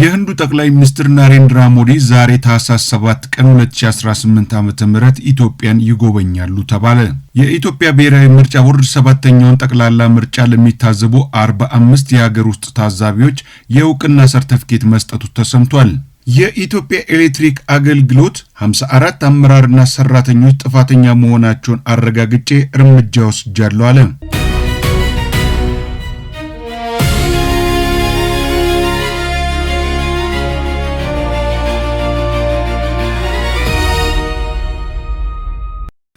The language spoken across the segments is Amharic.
የህንዱ ጠቅላይ ሚኒስትር ናሬንድራ ሞዲ ዛሬ ታህሳስ 7 ቀን 2018 ዓ.ም ኢትዮጵያን ይጎበኛሉ ተባለ። የኢትዮጵያ ብሔራዊ ምርጫ ቦርድ ሰባተኛውን ጠቅላላ ምርጫ ለሚታዘቡ 45 የሀገር ውስጥ ታዛቢዎች የእውቅና ሰርተፊኬት መስጠቱ ተሰምቷል። የኢትዮጵያ ኤሌክትሪክ አገልግሎት 54 አመራርና ሰራተኞች ጥፋተኛ መሆናቸውን አረጋግጬ እርምጃ ወስጃለሁ አለ።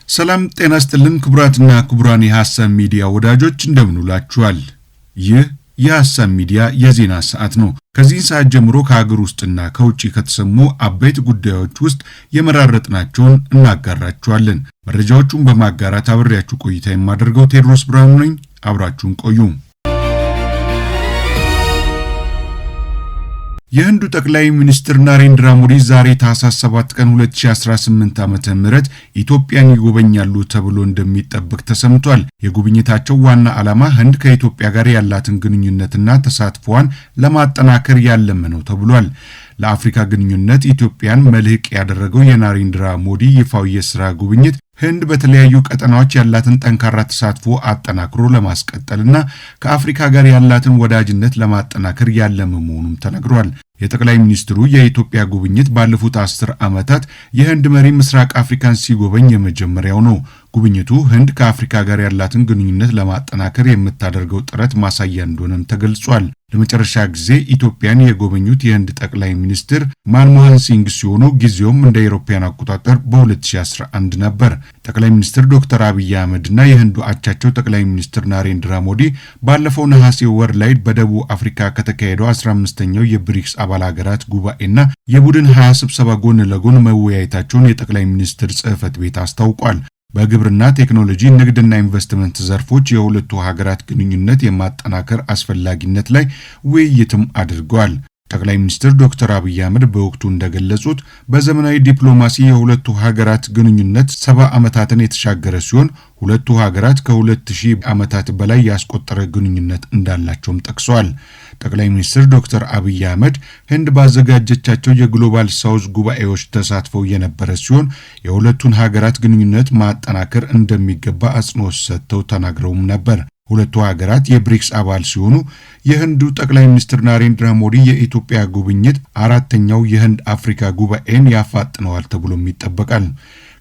ሰላም ጤና ይስጥልን ክቡራትና ክቡራን የሐሳብ ሚዲያ ወዳጆች እንደምንውላችኋል። ይህ የሐሳብ ሚዲያ የዜና ሰዓት ነው። ከዚህ ሰዓት ጀምሮ ከሀገር ውስጥና ከውጪ ከተሰሙ አበይት ጉዳዮች ውስጥ የመራረጥናቸውን እናጋራችኋለን። መረጃዎቹን በማጋራት አብሬያችሁ ቆይታ የማደርገው ቴዎድሮስ ብርሃኑ ነኝ። አብራችሁን ቆዩ። የህንዱ ጠቅላይ ሚኒስትር ናሬንድራ ሞዲ ዛሬ ታህሳስ 7 ቀን 2018 ዓ.ም ኢትዮጵያን ይጎበኛሉ ተብሎ እንደሚጠበቅ ተሰምቷል። የጉብኝታቸው ዋና ዓላማ ህንድ ከኢትዮጵያ ጋር ያላትን ግንኙነትና ተሳትፎዋን ለማጠናከር ያለመ ነው ተብሏል። ለአፍሪካ ግንኙነት ኢትዮጵያን መልህቅ ያደረገው የናሬንድራ ሞዲ ይፋዊ የሥራ ጉብኝት ህንድ በተለያዩ ቀጠናዎች ያላትን ጠንካራ ተሳትፎ አጠናክሮ ለማስቀጠልና ከአፍሪካ ጋር ያላትን ወዳጅነት ለማጠናከር ያለመ መሆኑም ተነግሯል። የጠቅላይ ሚኒስትሩ የኢትዮጵያ ጉብኝት ባለፉት 10 ዓመታት የህንድ መሪ ምስራቅ አፍሪካን ሲጎበኝ የመጀመሪያው ነው። ጉብኝቱ ህንድ ከአፍሪካ ጋር ያላትን ግንኙነት ለማጠናከር የምታደርገው ጥረት ማሳያ እንደሆነም ተገልጿል። ለመጨረሻ ጊዜ ኢትዮጵያን የጎበኙት የህንድ ጠቅላይ ሚኒስትር ማንሞሃን ሲንግ ሲሆኑ ጊዜውም እንደ አውሮፓውያን አቆጣጠር በ2011 ነበር። ጠቅላይ ሚኒስትር ዶክተር አብይ አህመድና የህንዱ አቻቸው ጠቅላይ ሚኒስትር ናሬንድራ ሞዲ ባለፈው ነሐሴ ወር ላይ በደቡብ አፍሪካ ከተካሄደው 15ኛው የብሪክስ አባል ሀገራት ጉባኤና የቡድን 20 ስብሰባ ጎን ለጎን መወያየታቸውን የጠቅላይ ሚኒስትር ጽሕፈት ቤት አስታውቋል። በግብርና ቴክኖሎጂ፣ ንግድና ኢንቨስትመንት ዘርፎች የሁለቱ ሀገራት ግንኙነት የማጠናከር አስፈላጊነት ላይ ውይይትም አድርገዋል። ጠቅላይ ሚኒስትር ዶክተር አብይ አህመድ በወቅቱ እንደገለጹት በዘመናዊ ዲፕሎማሲ የሁለቱ ሀገራት ግንኙነት 70 ዓመታትን የተሻገረ ሲሆን ሁለቱ ሀገራት ከ2000 ዓመታት በላይ ያስቆጠረ ግንኙነት እንዳላቸውም ጠቅሰዋል። ጠቅላይ ሚኒስትር ዶክተር አብይ አህመድ ህንድ ባዘጋጀቻቸው የግሎባል ሳውዝ ጉባኤዎች ተሳትፈው የነበረ ሲሆን የሁለቱን ሀገራት ግንኙነት ማጠናከር እንደሚገባ አጽንኦት ሰጥተው ተናግረውም ነበር። ሁለቱ ሀገራት የብሪክስ አባል ሲሆኑ የህንዱ ጠቅላይ ሚኒስትር ናሬንድራ ሞዲ የኢትዮጵያ ጉብኝት አራተኛው የህንድ አፍሪካ ጉባኤን ያፋጥነዋል ተብሎም ይጠበቃል።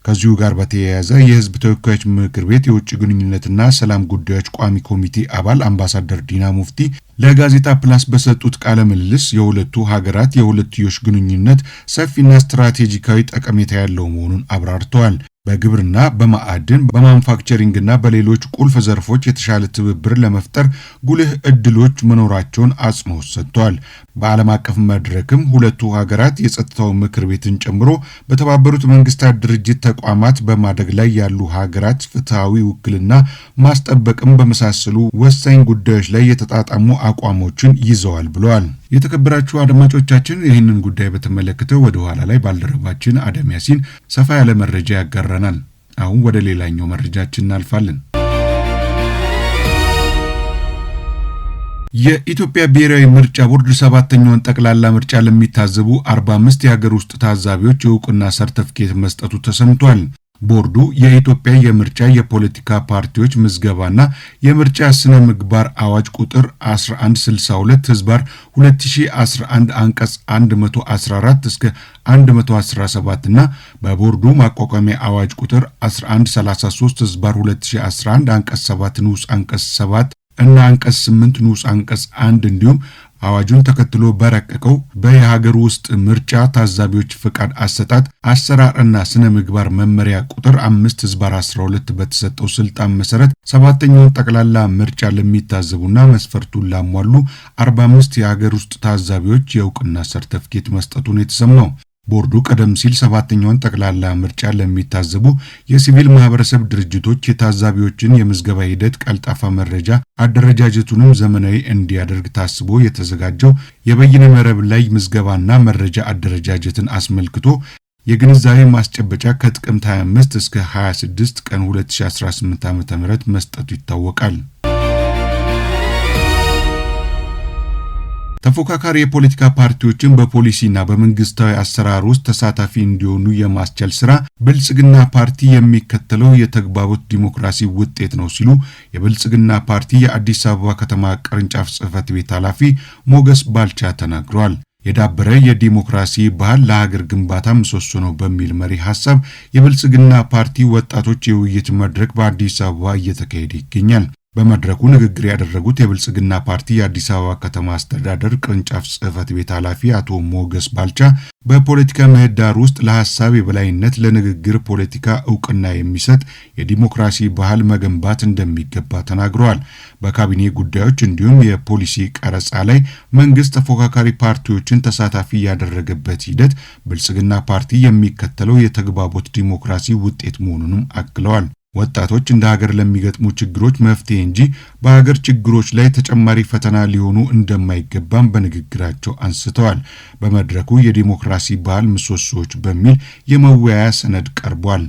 ከዚሁ ጋር በተያያዘ የህዝብ ተወካዮች ምክር ቤት የውጭ ግንኙነትና ሰላም ጉዳዮች ቋሚ ኮሚቴ አባል አምባሳደር ዲና ሙፍቲ ለጋዜጣ ፕላስ በሰጡት ቃለ ምልልስ የሁለቱ ሀገራት የሁለትዮሽ ግንኙነት ሰፊና ስትራቴጂካዊ ጠቀሜታ ያለው መሆኑን አብራርተዋል። በግብርና፣ በማዕድን፣ በማኑፋክቸሪንግና በሌሎች ቁልፍ ዘርፎች የተሻለ ትብብር ለመፍጠር ጉልህ እድሎች መኖራቸውን አጽንኦት ሰጥተዋል። በዓለም አቀፍ መድረክም ሁለቱ ሀገራት የጸጥታው ምክር ቤትን ጨምሮ በተባበሩት መንግስታት ድርጅት ተቋማት በማደግ ላይ ያሉ ሀገራት ፍትሃዊ ውክልና ማስጠበቅም በመሳሰሉ ወሳኝ ጉዳዮች ላይ የተጣጣሙ አቋሞችን ይዘዋል ብለዋል። የተከበራችሁ አድማጮቻችን ይህንን ጉዳይ በተመለከተ ወደ ኋላ ላይ ባልደረባችን አደም ያሲን ሰፋ ያለ መረጃ ያጋራናል። አሁን ወደ ሌላኛው መረጃችን እናልፋለን። የኢትዮጵያ ብሔራዊ ምርጫ ቦርድ ሰባተኛውን ጠቅላላ ምርጫ ለሚታዘቡ 45 የሀገር ውስጥ ታዛቢዎች የእውቅና ሰርተፊኬት መስጠቱ ተሰምቷል። ቦርዱ የኢትዮጵያ የምርጫ የፖለቲካ ፓርቲዎች ምዝገባና የምርጫ ስነ ምግባር አዋጅ ቁጥር 1162/2011 አንቀጽ 114 እስከ 117 እና በቦርዱ ማቋቋሚያ አዋጅ ቁጥር 1133/2011 አንቀጽ 7 ንዑስ አንቀጽ 7 እና አንቀጽ 8 ንዑስ አንቀጽ 1 እንዲሁም አዋጁን ተከትሎ በረቀቀው በየሀገር ውስጥ ምርጫ ታዛቢዎች ፍቃድ አሰጣጥ አሰራርና ስነ ምግባር መመሪያ ቁጥር 5/12 በተሰጠው ስልጣን መሰረት ሰባተኛውን ጠቅላላ ምርጫ ለሚታዘቡና መስፈርቱን ላሟሉ 45 የሀገር ውስጥ ታዛቢዎች የእውቅና ሰርተፊኬት መስጠቱን የተሰማው ቦርዱ ቀደም ሲል ሰባተኛውን ጠቅላላ ምርጫ ለሚታዘቡ የሲቪል ማህበረሰብ ድርጅቶች የታዛቢዎችን የምዝገባ ሂደት ቀልጣፋ መረጃ አደረጃጀቱንም ዘመናዊ እንዲያደርግ ታስቦ የተዘጋጀው የበይነ መረብ ላይ ምዝገባና መረጃ አደረጃጀትን አስመልክቶ የግንዛቤ ማስጨበጫ ከጥቅምት 25 እስከ 26 ቀን 2018 ዓ.ም መስጠቱ ይታወቃል። ተፎካካሪ የፖለቲካ ፓርቲዎችን በፖሊሲና በመንግስታዊ አሰራር ውስጥ ተሳታፊ እንዲሆኑ የማስቻል ስራ ብልጽግና ፓርቲ የሚከተለው የተግባቦት ዲሞክራሲ ውጤት ነው ሲሉ የብልጽግና ፓርቲ የአዲስ አበባ ከተማ ቅርንጫፍ ጽህፈት ቤት ኃላፊ ሞገስ ባልቻ ተናግረዋል። የዳበረ የዲሞክራሲ ባህል ለሀገር ግንባታ ምሰሶ ነው በሚል መሪ ሐሳብ የብልጽግና ፓርቲ ወጣቶች የውይይት መድረክ በአዲስ አበባ እየተካሄደ ይገኛል። በመድረኩ ንግግር ያደረጉት የብልጽግና ፓርቲ የአዲስ አበባ ከተማ አስተዳደር ቅርንጫፍ ጽህፈት ቤት ኃላፊ አቶ ሞገስ ባልቻ በፖለቲካ ምህዳር ውስጥ ለሐሳብ የበላይነት ለንግግር ፖለቲካ ዕውቅና የሚሰጥ የዲሞክራሲ ባህል መገንባት እንደሚገባ ተናግረዋል። በካቢኔ ጉዳዮች እንዲሁም የፖሊሲ ቀረጻ ላይ መንግስት ተፎካካሪ ፓርቲዎችን ተሳታፊ ያደረገበት ሂደት ብልጽግና ፓርቲ የሚከተለው የተግባቦት ዲሞክራሲ ውጤት መሆኑንም አክለዋል። ወጣቶች እንደ ሀገር ለሚገጥሙ ችግሮች መፍትሄ እንጂ በሀገር ችግሮች ላይ ተጨማሪ ፈተና ሊሆኑ እንደማይገባም በንግግራቸው አንስተዋል። በመድረኩ የዲሞክራሲ ባህል ምሰሶዎች በሚል የመወያያ ሰነድ ቀርቧል።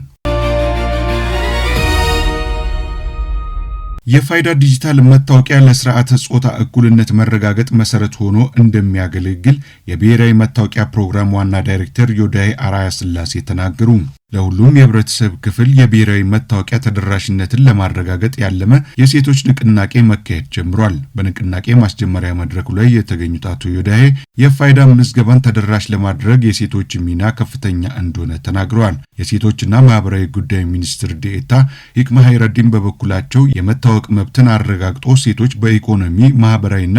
የፋይዳ ዲጂታል መታወቂያ ለስርዓተ ጾታ እኩልነት መረጋገጥ መሰረት ሆኖ እንደሚያገለግል የብሔራዊ መታወቂያ ፕሮግራም ዋና ዳይሬክተር ዮዳሄ አራያ ስላሴ ተናገሩ። ለሁሉም የህብረተሰብ ክፍል የብሔራዊ መታወቂያ ተደራሽነትን ለማረጋገጥ ያለመ የሴቶች ንቅናቄ መካሄድ ጀምሯል። በንቅናቄ ማስጀመሪያ መድረኩ ላይ የተገኙት አቶ ዮዳሄ የፋይዳ ምዝገባን ተደራሽ ለማድረግ የሴቶች ሚና ከፍተኛ እንደሆነ ተናግረዋል። የሴቶችና ማህበራዊ ጉዳይ ሚኒስትር ዴኤታ ሂክማ ሀይረዲን በበኩላቸው የመታወቅ መብትን አረጋግጦ ሴቶች በኢኮኖሚ ማህበራዊና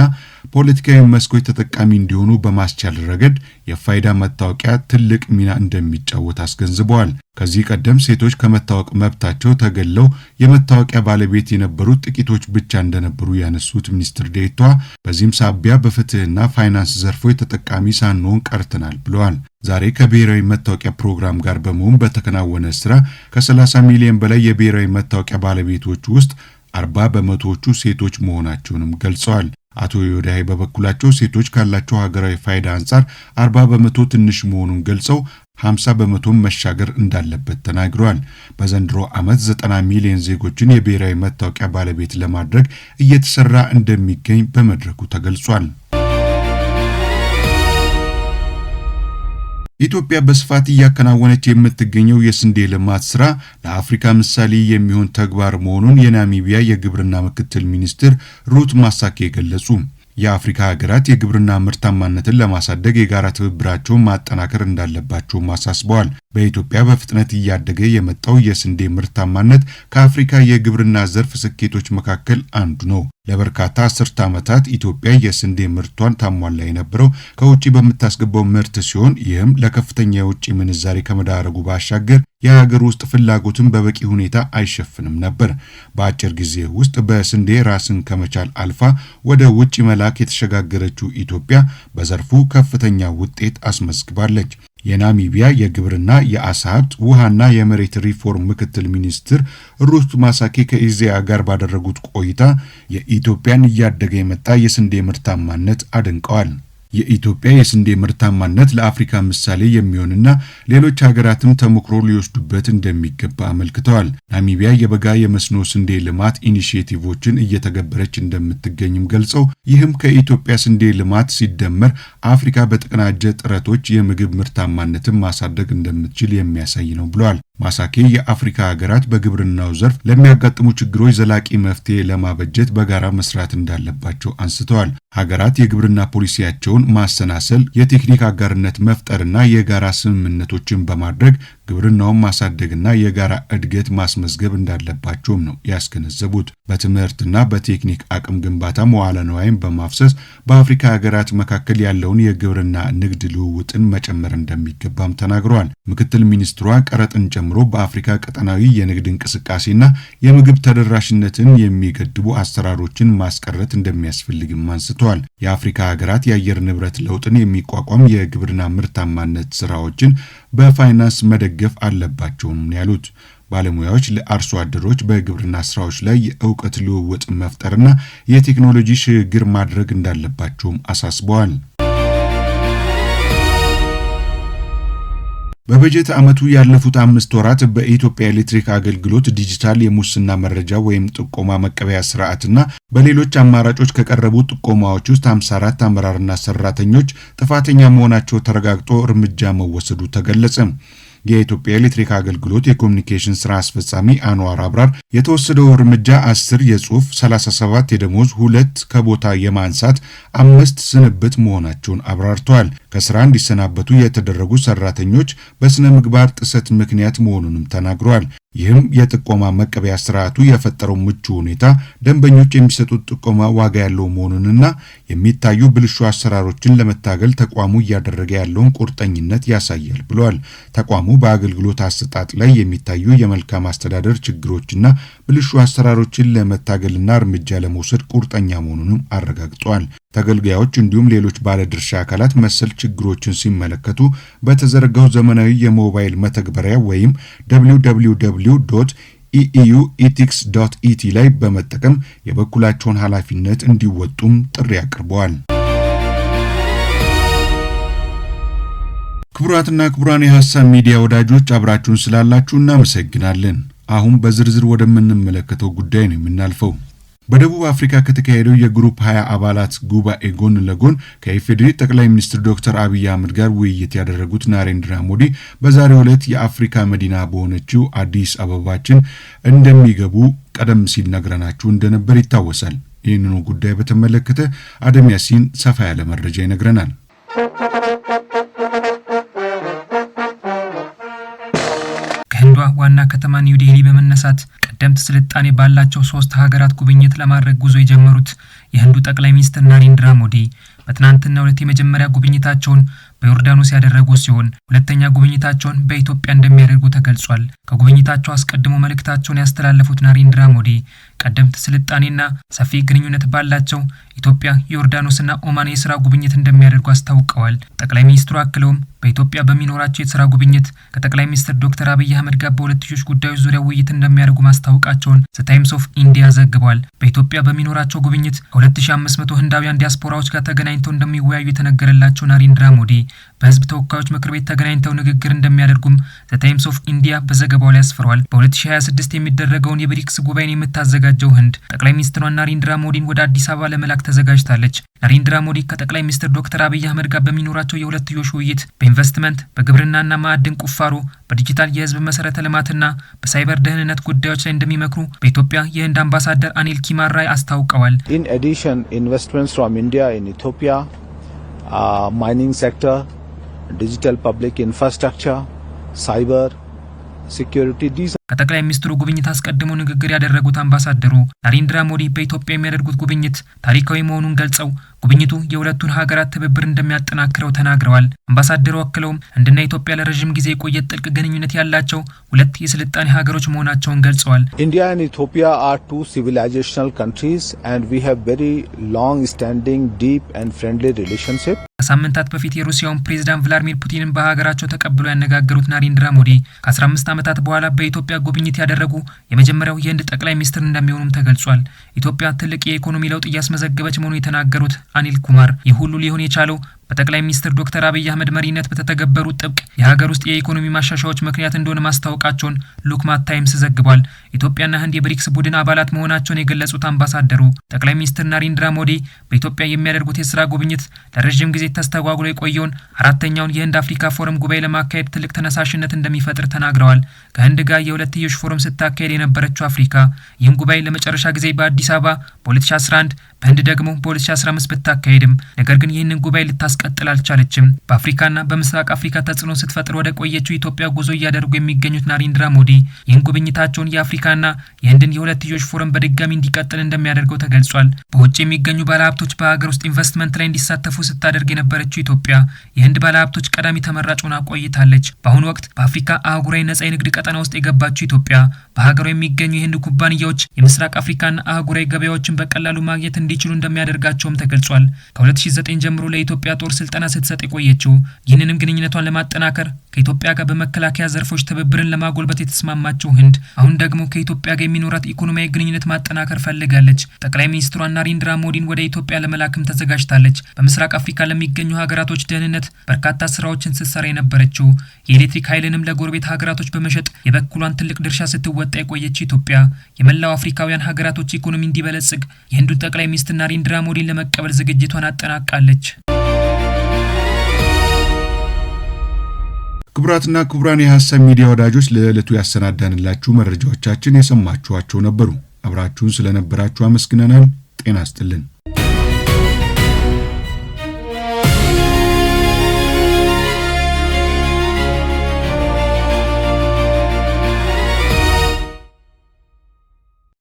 ፖለቲካዊ መስኮች ተጠቃሚ እንዲሆኑ በማስቻል ረገድ የፋይዳ መታወቂያ ትልቅ ሚና እንደሚጫወት አስገንዝበዋል። ከዚህ ቀደም ሴቶች ከመታወቅ መብታቸው ተገለው የመታወቂያ ባለቤት የነበሩት ጥቂቶች ብቻ እንደነበሩ ያነሱት ሚኒስትር ዴኤታዋ በዚህም ሳቢያ በፍትህና ፋይናንስ ዘርፎች ተጠቃሚ ሳንሆን ቀርተናል ብለዋል። ዛሬ ከብሔራዊ መታወቂያ ፕሮግራም ጋር በመሆን በተከናወነ ስራ ከ30 ሚሊዮን በላይ የብሔራዊ መታወቂያ ባለቤቶች ውስጥ 40 በመቶዎቹ ሴቶች መሆናቸውንም ገልጸዋል። አቶ ዮዳሄ በበኩላቸው ሴቶች ካላቸው ሀገራዊ ፋይዳ አንጻር 40 በመቶ ትንሽ መሆኑን ገልጸው 50 በመቶ መሻገር እንዳለበት ተናግረዋል። በዘንድሮ ዓመት 90 ሚሊዮን ዜጎችን የብሔራዊ መታወቂያ ባለቤት ለማድረግ እየተሰራ እንደሚገኝ በመድረኩ ተገልጿል። ኢትዮጵያ በስፋት እያከናወነች የምትገኘው የስንዴ ልማት ስራ ለአፍሪካ ምሳሌ የሚሆን ተግባር መሆኑን የናሚቢያ የግብርና ምክትል ሚኒስትር ሩት ማሳኬ ገለጹ። የአፍሪካ ሀገራት የግብርና ምርታማነትን ለማሳደግ የጋራ ትብብራቸውን ማጠናከር እንዳለባቸው አሳስበዋል። በኢትዮጵያ በፍጥነት እያደገ የመጣው የስንዴ ምርታማነት ከአፍሪካ የግብርና ዘርፍ ስኬቶች መካከል አንዱ ነው። ለበርካታ አስርተ ዓመታት ኢትዮጵያ የስንዴ ምርቷን ታሟላ የነበረው ከውጪ በምታስገባው ምርት ሲሆን ይህም ለከፍተኛ የውጪ ምንዛሬ ከመዳረጉ ባሻገር የሀገር ውስጥ ፍላጎትን በበቂ ሁኔታ አይሸፍንም ነበር። በአጭር ጊዜ ውስጥ በስንዴ ራስን ከመቻል አልፋ ወደ ውጪ መላክ የተሸጋገረችው ኢትዮጵያ በዘርፉ ከፍተኛ ውጤት አስመዝግባለች። የናሚቢያ የግብርና የአሳ ሀብት ውሃና የመሬት ሪፎርም ምክትል ሚኒስትር ሩት ማሳኬ ከኢዜአ ጋር ባደረጉት ቆይታ የኢትዮጵያን እያደገ የመጣ የስንዴ ምርታማነት አድንቀዋል። የኢትዮጵያ የስንዴ ምርታማነት ለአፍሪካ ምሳሌ የሚሆንና ሌሎች ሀገራትም ተሞክሮ ሊወስዱበት እንደሚገባ አመልክተዋል። ናሚቢያ የበጋ የመስኖ ስንዴ ልማት ኢኒሺዬቲቮችን እየተገበረች እንደምትገኝም ገልጸው ይህም ከኢትዮጵያ ስንዴ ልማት ሲደመር አፍሪካ በተቀናጀ ጥረቶች የምግብ ምርታማነትን ማሳደግ እንደምትችል የሚያሳይ ነው ብለዋል። ማሳኬ የአፍሪካ ሀገራት በግብርናው ዘርፍ ለሚያጋጥሙ ችግሮች ዘላቂ መፍትሄ ለማበጀት በጋራ መስራት እንዳለባቸው አንስተዋል። ሀገራት የግብርና ፖሊሲያቸውን ማሰናሰል፣ የቴክኒክ አጋርነት መፍጠርና የጋራ ስምምነቶችን በማድረግ ግብርናውን ማሳደግና የጋራ እድገት ማስመዝገብ እንዳለባቸውም ነው ያስገነዘቡት። በትምህርትና በቴክኒክ አቅም ግንባታ መዋዕለ ንዋይን በማፍሰስ በአፍሪካ ሀገራት መካከል ያለውን የግብርና ንግድ ልውውጥን መጨመር እንደሚገባም ተናግረዋል። ምክትል ሚኒስትሯ ቀረጥን ጨምሮ በአፍሪካ ቀጠናዊ የንግድ እንቅስቃሴና የምግብ ተደራሽነትን የሚገድቡ አሰራሮችን ማስቀረት እንደሚያስፈልግም አንስተዋል። የአፍሪካ ሀገራት የአየር ንብረት ለውጥን የሚቋቋም የግብርና ምርታማነት ስራዎችን በፋይናንስ መደገፍ አለባቸውም ያሉት ባለሙያዎች ለአርሶ አደሮች በግብርና ስራዎች ላይ የእውቀት ልውውጥ መፍጠርና የቴክኖሎጂ ሽግግር ማድረግ እንዳለባቸውም አሳስበዋል። በበጀት ዓመቱ ያለፉት 5 ወራት በኢትዮጵያ ኤሌክትሪክ አገልግሎት ዲጂታል የሙስና መረጃ ወይም ጥቆማ መቀበያ ስርዓትና በሌሎች አማራጮች ከቀረቡ ጥቆማዎች ውስጥ 54 አመራርና ሰራተኞች ጥፋተኛ መሆናቸው ተረጋግጦ እርምጃ መወሰዱ ተገለጸ። የኢትዮጵያ ኤሌክትሪክ አገልግሎት የኮሙኒኬሽን ስራ አስፈጻሚ አንዋር አብራር የተወሰደው እርምጃ 10 የጽሁፍ፣ 37 የደሞዝ፣ 2 ከቦታ የማንሳት፣ 5 ስንብት መሆናቸውን አብራርተዋል። ከስራ እንዲሰናበቱ የተደረጉ ሰራተኞች በስነ ምግባር ጥሰት ምክንያት መሆኑንም ተናግረዋል። ይህም የጥቆማ መቀበያ ስርዓቱ የፈጠረው ምቹ ሁኔታ ደንበኞች የሚሰጡት ጥቆማ ዋጋ ያለው መሆኑንና የሚታዩ ብልሹ አሰራሮችን ለመታገል ተቋሙ እያደረገ ያለውን ቁርጠኝነት ያሳያል ብለዋል። ተቋሙ በአገልግሎት አሰጣጥ ላይ የሚታዩ የመልካም አስተዳደር ችግሮችና ብልሹ አሰራሮችን ለመታገልና እርምጃ ለመውሰድ ቁርጠኛ መሆኑንም አረጋግጠዋል። ተገልጋዮች እንዲሁም ሌሎች ባለድርሻ አካላት መሰል ችግሮችን ሲመለከቱ በተዘረጋው ዘመናዊ የሞባይል መተግበሪያ ወይም www.euethics.et ላይ በመጠቀም የበኩላቸውን ኃላፊነት እንዲወጡም ጥሪ አቅርበዋል። ክቡራትና ክቡራን የሐሳብ ሚዲያ ወዳጆች አብራችሁን ስላላችሁ እናመሰግናለን። አሁን በዝርዝር ወደምንመለከተው ጉዳይ ነው የምናልፈው። በደቡብ አፍሪካ ከተካሄደው የግሩፕ 20 አባላት ጉባኤ ጎን ለጎን ከኢፌዴሪ ጠቅላይ ሚኒስትር ዶክተር አብይ አህመድ ጋር ውይይት ያደረጉት ናሬንድራ ሞዲ በዛሬው ዕለት የአፍሪካ መዲና በሆነችው አዲስ አበባችን እንደሚገቡ ቀደም ሲል ነግረናችሁ እንደነበር ይታወሳል። ይህንኑ ጉዳይ በተመለከተ አደም ያሲን ሰፋ ያለ መረጃ ይነግረናል። ከህንዷ ዋና ከተማ ኒው ዴሊ በመነሳት ቀደምት ስልጣኔ ባላቸው 3 ሀገራት ጉብኝት ለማድረግ ጉዞ የጀመሩት የህንዱ ጠቅላይ ሚኒስትር ናሬንድራ ሞዲ በትናንትናው ዕለት የመጀመሪያ ጉብኝታቸውን በዮርዳኖስ ያደረጉ ሲሆን ሁለተኛ ጉብኝታቸውን በኢትዮጵያ እንደሚያደርጉ ተገልጿል። ከጉብኝታቸው አስቀድሞ መልእክታቸውን ያስተላለፉት ናሬንድራ ሞዲ ቀደምት ስልጣኔና ሰፊ ግንኙነት ባላቸው ኢትዮጵያ፣ ዮርዳኖስና ኦማን የሥራ ጉብኝት እንደሚያደርጉ አስታውቀዋል። ጠቅላይ ሚኒስትሩ አክለውም በኢትዮጵያ በሚኖራቸው የሥራ ጉብኝት ከጠቅላይ ሚኒስትር ዶክተር አብይ አህመድ ጋር በሁለትዮሽ ጉዳዮች ዙሪያ ውይይት እንደሚያደርጉ ማስታወቃቸውን ዘ ታይምስ ኦፍ ኢንዲያ ዘግቧል። በኢትዮጵያ በሚኖራቸው ጉብኝት ከ2500 ህንዳውያን ዲያስፖራዎች ጋር ተገናኝተው እንደሚወያዩ የተነገረላቸው ናሬንድራ ሞዲ በህዝብ ተወካዮች ምክር ቤት ተገናኝተው ንግግር እንደሚያደርጉም ዘ ታይምስ ኦፍ ኢንዲያ በዘገባው ላይ አስፍሯል። በ2026 የሚደረገውን የብሪክስ ጉባኤን የምታዘጋጀው ህንድ ጠቅላይ ሚኒስትሯ ናሬንድራ ሞዲን ወደ አዲስ አበባ ለመላክ ተዘጋጅታለች። ናሬንድራ ሞዲ ከጠቅላይ ሚኒስትር ዶክተር አብይ አህመድ ጋር በሚኖራቸው የሁለትዮሽ ውይይት በኢንቨስትመንት፣ በግብርናና ማዕድን ቁፋሮ፣ በዲጂታል የህዝብ መሰረተ ልማትና በሳይበር ደህንነት ጉዳዮች ላይ እንደሚመክሩ በኢትዮጵያ የህንድ አምባሳደር አኒል ኪማራይ አስታውቀዋል። In addition, investments from India in Ethiopia, mining sector, digital public infrastructure, cyber security, these ከጠቅላይ ሚኒስትሩ ጉብኝት አስቀድሞ ንግግር ያደረጉት አምባሳደሩ ናሬንድራ ሞዲ በኢትዮጵያ የሚያደርጉት ጉብኝት ታሪካዊ መሆኑን ገልጸው ጉብኝቱ የሁለቱን ሀገራት ትብብር እንደሚያጠናክረው ተናግረዋል። አምባሳደሩ አክለውም ህንድና ኢትዮጵያ ለረጅም ጊዜ የቆየ ጥልቅ ግንኙነት ያላቸው ሁለት የስልጣኔ ሀገሮች መሆናቸውን ገልጸዋል። India and Ethiopia are two civilizational countries and we have very long standing deep and friendly relationship. ከሳምንታት በፊት የሩሲያውን ፕሬዝዳንት ቭላድሚር ፑቲንን በሀገራቸው ተቀብለው ያነጋገሩት ናሬንድራ ሞዲ ከ15 ዓመታት በኋላ በኢትዮጵያ ጉብኝት ያደረጉ የመጀመሪያው የህንድ ጠቅላይ ሚኒስትር እንደሚሆኑም ተገልጿል። ኢትዮጵያ ትልቅ የኢኮኖሚ ለውጥ እያስመዘገበች መሆኑን የተናገሩት አኒል ኩማር ይህ ሁሉ ሊሆን የቻለው በጠቅላይ ሚኒስትር ዶክተር አብይ አህመድ መሪነት በተተገበሩ ጥብቅ የሀገር ውስጥ የኢኮኖሚ ማሻሻያዎች ምክንያት እንደሆነ ማስታወቃቸውን ሉክማት ታይምስ ዘግቧል። ኢትዮጵያና ህንድ የብሪክስ ቡድን አባላት መሆናቸውን የገለጹት አምባሳደሩ ጠቅላይ ሚኒስትር ናሬንድራ ሞዲ በኢትዮጵያ የሚያደርጉት የስራ ጉብኝት ለረጅም ጊዜ ተስተጓጉሎ የቆየውን 4ኛውን የህንድ አፍሪካ ፎረም ጉባኤ ለማካሄድ ትልቅ ተነሳሽነት እንደሚፈጥር ተናግረዋል። ከህንድ ጋር የሁለትዮሽ ፎረም ስታካሄድ የነበረችው አፍሪካ ይህን ጉባኤ ለመጨረሻ ጊዜ በአዲስ አበባ በ2011 በህንድ ደግሞ በ2015 ብታካሄድም ነገር ግን ይህንን ጉባኤ ልታስቀጥል አልቻለችም። በአፍሪካና በምስራቅ አፍሪካ ተጽዕኖ ስትፈጥር ወደ ቆየችው ኢትዮጵያ ጉዞ እያደረጉ የሚገኙት ናሬንድራ ሞዲ ይህን ጉብኝታቸውን የአፍሪካና የህንድን የሁለትዮሽ ፎረም በድጋሚ እንዲቀጥል እንደሚያደርገው ተገልጿል። በውጭ የሚገኙ ባለሀብቶች በሀገር ውስጥ ኢንቨስትመንት ላይ እንዲሳተፉ ስታደርግ የነበረችው ኢትዮጵያ የህንድ ባለሀብቶች ቀዳሚ ተመራጭ ሆና ቆይታለች። በአሁኑ ወቅት በአፍሪካ አህጉራዊ ነጻ የንግድ ቀጠና ውስጥ የገባችው ኢትዮጵያ በሀገሯ የሚገኙ የህንድ ኩባንያዎች የምስራቅ አፍሪካና አህጉራዊ ገበያዎችን በቀላሉ ማግኘት እንዲችሉ እንደሚያደርጋቸውም ተገልጿል። ከ2009 ጀምሮ ለኢትዮጵያ የጦር ስልጠና ስትሰጥ የቆየችው። ይህንንም ግንኙነቷን ለማጠናከር ከኢትዮጵያ ጋር በመከላከያ ዘርፎች ትብብርን ለማጎልበት የተስማማችው ህንድ አሁን ደግሞ ከኢትዮጵያ ጋር የሚኖራት ኢኮኖሚያዊ ግንኙነት ማጠናከር ፈልጋለች። ጠቅላይ ሚኒስትሯ ናሬንድራ ሞዲን ወደ ኢትዮጵያ ለመላክም ተዘጋጅታለች። በምስራቅ አፍሪካ ለሚገኙ ሀገራቶች ደህንነት በርካታ ስራዎችን ስትሰራ የነበረችው የኤሌክትሪክ ኃይልንም ለጎረቤት ሀገራቶች በመሸጥ የበኩሏን ትልቅ ድርሻ ስትወጣ የቆየች ኢትዮጵያ የመላው አፍሪካውያን ሀገራቶች ኢኮኖሚ እንዲበለጽግ የህንዱን ጠቅላይ ሚኒስትር ናሬንድራ ሞዲን ለመቀበል ዝግጅቷን አጠናቃለች። ክቡራትና ክቡራን የሐሳብ ሚዲያ ወዳጆች ለዕለቱ ያሰናዳንላችሁ መረጃዎቻችን የሰማችኋቸው ነበሩ። አብራችሁን ስለነበራችሁ አመስግነናል። ጤና ይስጥልን።